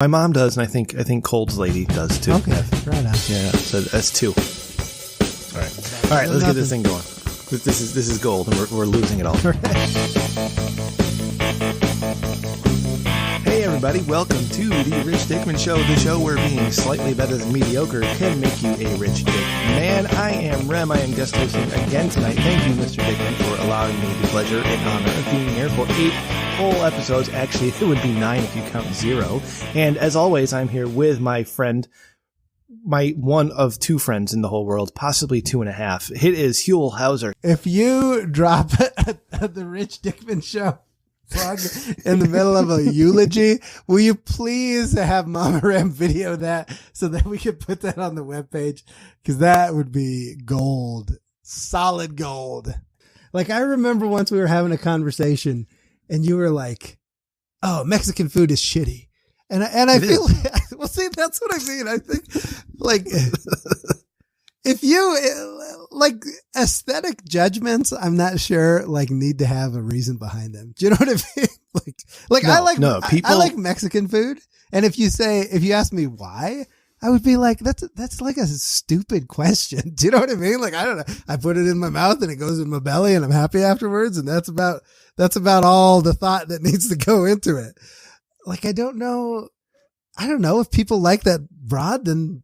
My mom does, and I think Cold's Lady does too. Okay, right on. Yeah, so that's 2. All right, let's get this thing going. This is gold, and we're losing it all. Hey everybody, welcome to the Rich Dickman Show, the show where being slightly better than mediocre can make you a rich dick man. I am Rem. I am guest hosting again tonight. Thank you, Mr. Dickman, for allowing me the pleasure and honor of being here for 8 whole episodes. Actually, it would be 9 if you count 0. And as always, I'm here with my friend, my one of 2 friends in the whole world, possibly 2.5. It is Huell Hauser. If you drop the Rich Dickman Show plug in the middle of a eulogy, will you please have Mama Ram video that so that we can put that on the webpage? Because that would be gold, solid gold. Like, I remember once we were having a conversation and you were like, oh, Mexican food is shitty. And I feel like, well, see, that's what I mean. I think, like, if you, like, aesthetic judgments, I'm not sure, like, need to have a reason behind them. Do you know what I mean? I like Mexican food. And if you ask me why, I would be like, that's like a stupid question. Do you know what I mean? Like, I don't know. I put it in my mouth and it goes in my belly and I'm happy afterwards. And that's about all the thought that needs to go into it. Like, I don't know if people like that broad, then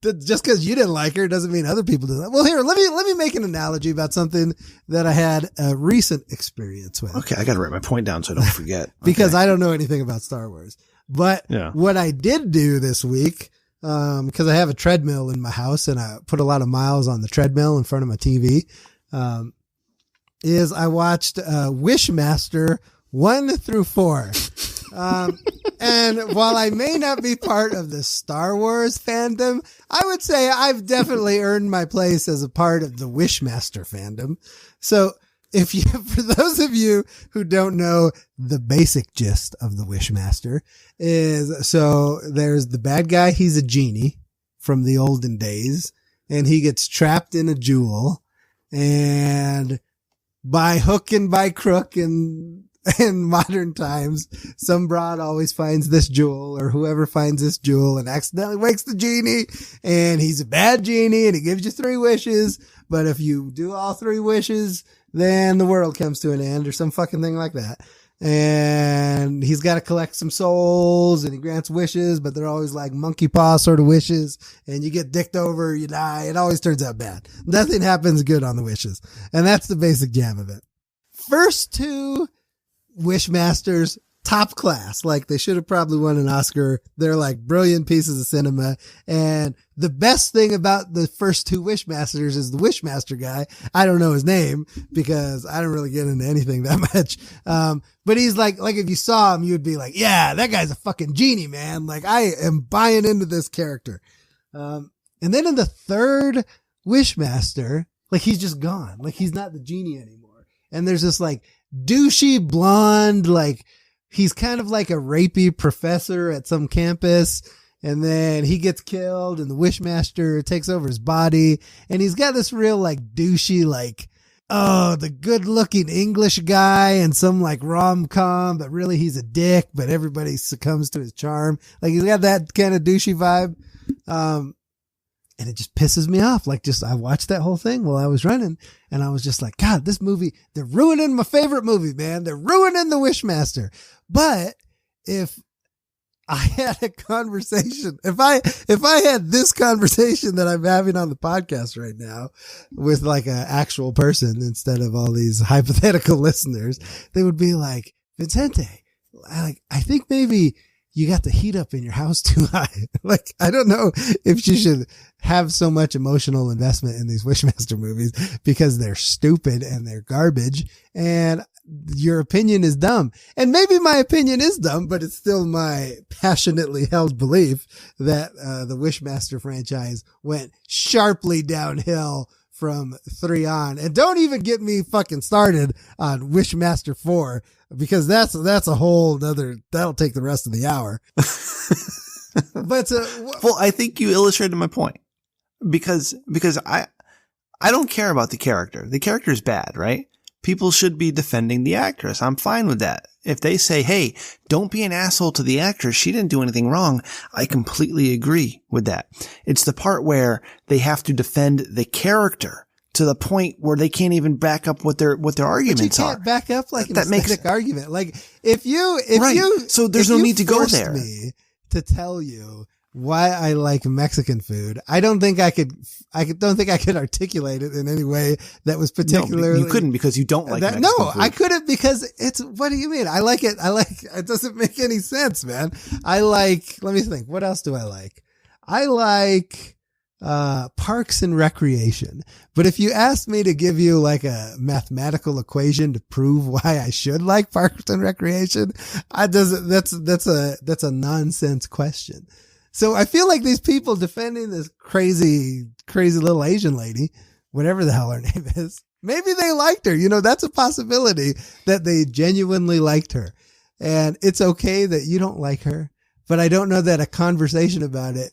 just because you didn't like her doesn't mean other people do that. Well, here, let me make an analogy about something that I had a recent experience with. Okay, I got to write my point down so I don't forget. Because I don't know anything about Star Wars. But What I did do this week, because I have a treadmill in my house and I put a lot of miles on the treadmill in front of my TV, is I watched Wishmaster 1 through 4. And while I may not be part of the Star Wars fandom, I would say I've definitely earned my place as a part of the Wishmaster fandom. So for those of you who don't know the basic gist of the Wishmaster so there's the bad guy. He's a genie from the olden days and he gets trapped in a jewel, and by hook and by crook and in modern times, some broad always finds this jewel, or whoever finds this jewel and accidentally wakes the genie, and he's a bad genie and he gives you 3 wishes. But if you do all 3 wishes, then the world comes to an end or some fucking thing like that. And he's got to collect some souls and he grants wishes, but they're always like monkey paw sort of wishes, and you get dicked over, you die. It always turns out bad. Nothing happens good on the wishes. And that's the basic jam of it. First 2 Wishmasters, top class. Like, they should have probably won an Oscar. They're like brilliant pieces of cinema. And the best thing about the first 2 Wishmasters is the Wishmaster guy. I don't know his name because I don't really get into anything that much. But he's like if you saw him, you'd be like, yeah, that guy's a fucking genie, man. Like, I am buying into this character. And then in the 3rd Wishmaster, like, he's just gone. Like, he's not the genie anymore. And there's this like douchey blonde, like, he's kind of like a rapey professor at some campus, and then he gets killed and the Wishmaster takes over his body, and he's got this real like douchey, like, oh, the good looking English guy and some like rom-com, but really he's a dick, but everybody succumbs to his charm. Like, he's got that kind of douchey vibe. And it just pisses me off. Like, I watched that whole thing while I was running, and I was just like, God, this movie, they're ruining my favorite movie, man. They're ruining the Wishmaster. But if I had a conversation, if I had this conversation that I'm having on the podcast right now with like an actual person instead of all these hypothetical listeners, they would be like, Vicente, I think maybe you got the heat up in your house too high. Like, I don't know if you should have so much emotional investment in these Wishmaster movies because they're stupid and they're garbage and your opinion is dumb. And maybe my opinion is dumb, but it's still my passionately held belief that the Wishmaster franchise went sharply downhill from 3 on. And don't even get me fucking started on Wishmaster 4, because that's a whole other, that'll take the rest of the hour. But well, I think you illustrated my point, because I don't care about the character. The character is bad, right? People should be defending the actress. I'm fine with that. if they say, hey, don't be an asshole to the actress, she didn't do anything wrong, I completely agree with that. It's the part where they have to defend the character to the point where they can't even back up what their arguments are. You can't back up like an aesthetic argument. Like if you so there's no need to go there. Me to tell you why I like Mexican food, I don't think I could articulate it in any way that was particularly. No, you couldn't because you don't like Mexican food. I couldn't because what do you mean? I like it. It doesn't make any sense, man. Let me think. What else do I like? I like, parks and recreation. But if you asked me to give you like a mathematical equation to prove why I should like parks and recreation, that's a nonsense question. So I feel like these people defending this crazy little Asian lady, whatever the hell her name is, maybe they liked her. You know, that's a possibility that they genuinely liked her. And it's okay that you don't like her, but I don't know that a conversation about it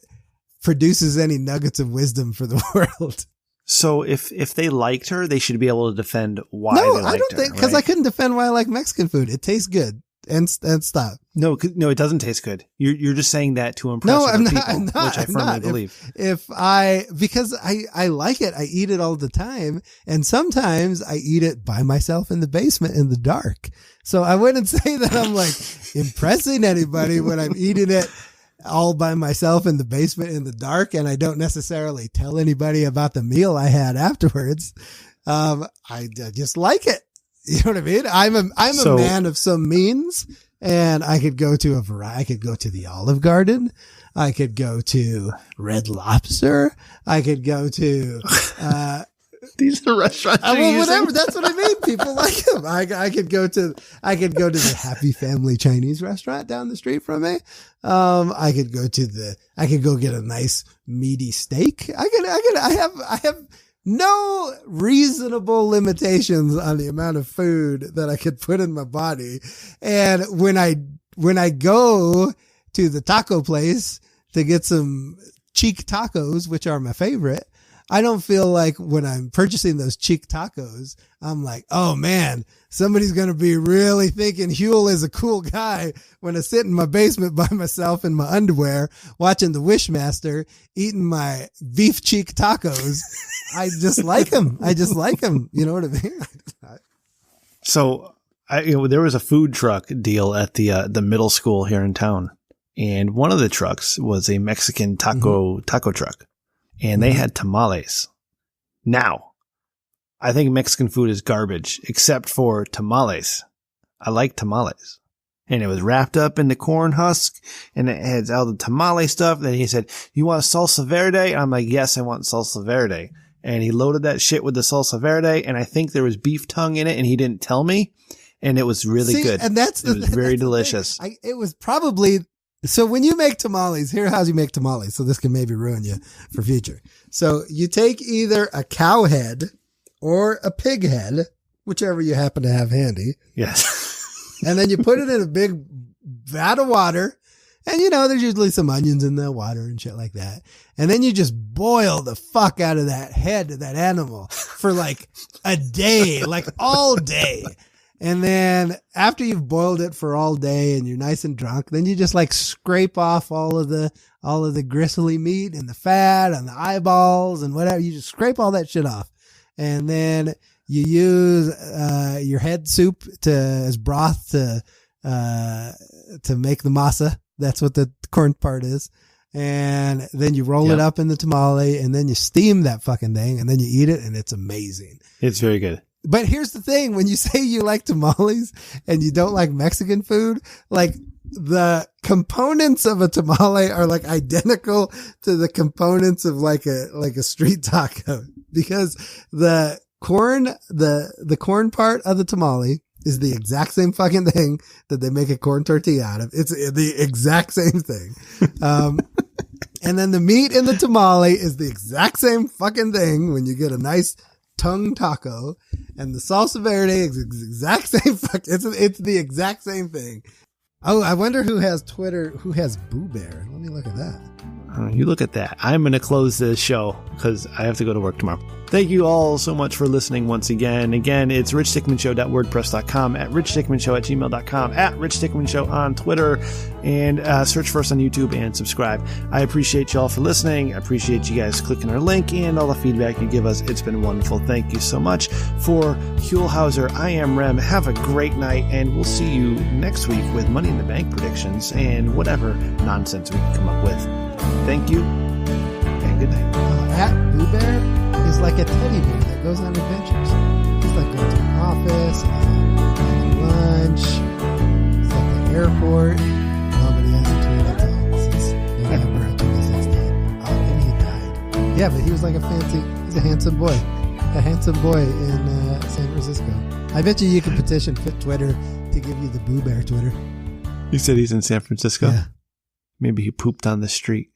produces any nuggets of wisdom for the world. So if they liked her, they should be able to defend why they liked her. No, I don't think, because I couldn't defend why I like Mexican food. It tastes good. And stop. No, it doesn't taste good. You're just saying that to impress other people, which I firmly believe. Because I like it. I eat it all the time. And sometimes I eat it by myself in the basement in the dark. So I wouldn't say that I'm like impressing anybody when I'm eating it all by myself in the basement in the dark. And I don't necessarily tell anybody about the meal I had afterwards. I just like it. You know what I mean? I'm a man of some means, and I could go to I could go to the Olive Garden. I could go to Red Lobster. I could go to, these are restaurants. Whatever. That's what I mean. People like them. I could go to the Happy Family Chinese restaurant down the street from me. I could go get a nice meaty steak. I have no reasonable limitations on the amount of food that I could put in my body. And when I go to the taco place to get some cheek tacos, which are my favorite, I don't feel like when I'm purchasing those cheek tacos, I'm like, oh man, somebody's going to be really thinking Huell is a cool guy when I sit in my basement by myself in my underwear, watching the Wishmaster, eating my beef cheek tacos. I just like them. You know what I mean? So there was a food truck deal at the middle school here in town. And one of the trucks was a Mexican taco truck. And they had tamales. Now, I think Mexican food is garbage, except for tamales. I like tamales. And it was wrapped up in the corn husk, and it had all the tamale stuff. Then he said, you want salsa verde? And I'm like, yes, I want salsa verde. And he loaded that shit with the salsa verde, and I think there was beef tongue in it, and he didn't tell me. And it was really good. And it was very delicious. It was probably... So when you make tamales, here's how you make tamales. So this can maybe ruin you for future. So you take either a cow head or a pig head, whichever you happen to have handy. Yes. And then you put it in a big vat of water. And there's usually some onions in the water and shit like that. And then you just boil the fuck out of that head of that animal for like a day, like all day. And then after you've boiled it for all day and you're nice and drunk, then you just like scrape off all of the gristly meat and the fat and the eyeballs and whatever. You just scrape all that shit off. And then you use, your head soup as broth to make the masa. That's what the corn part is. And then you roll it up in the tamale and then you steam that fucking thing and then you eat it and it's amazing. It's very good. But here's the thing. When you say you like tamales and you don't like Mexican food, like the components of a tamale are like identical to the components of like a street taco, because the corn part of the tamale is the exact same fucking thing that they make a corn tortilla out of. It's the exact same thing. And then the meat in the tamale is the exact same fucking thing when you get a nice tongue taco, and the salsa verde is the exact same it's the exact same thing. Oh, I wonder who has Twitter, who has Boo Bear. Let me look at that. You look at that. I'm going to close this show because I have to go to work tomorrow. Thank you all so much for listening once again. Again, it's richdickmanshow.wordpress.com, at richdickmanshow@gmail.com, at richdickmanshow on Twitter, and search for us on YouTube and subscribe. I appreciate you all for listening. I appreciate you guys clicking our link and all the feedback you give us. It's been wonderful. Thank you so much. For Huell Hauser, I am Rem. Have a great night, and we'll see you next week with Money in the Bank predictions and whatever nonsense we can come up with. Thank you, and good night. At Boo Bear is like a teddy bear that goes on adventures. He's like going to an office, having lunch, he's at the airport. Nobody has a tweet until since November of 2016. Oh, maybe he died. Yeah, but he was like he's a handsome boy. A handsome boy in San Francisco. I bet you could petition Fit Twitter to give you the Boo Bear Twitter. You said he's in San Francisco? Yeah. Maybe he pooped on the street.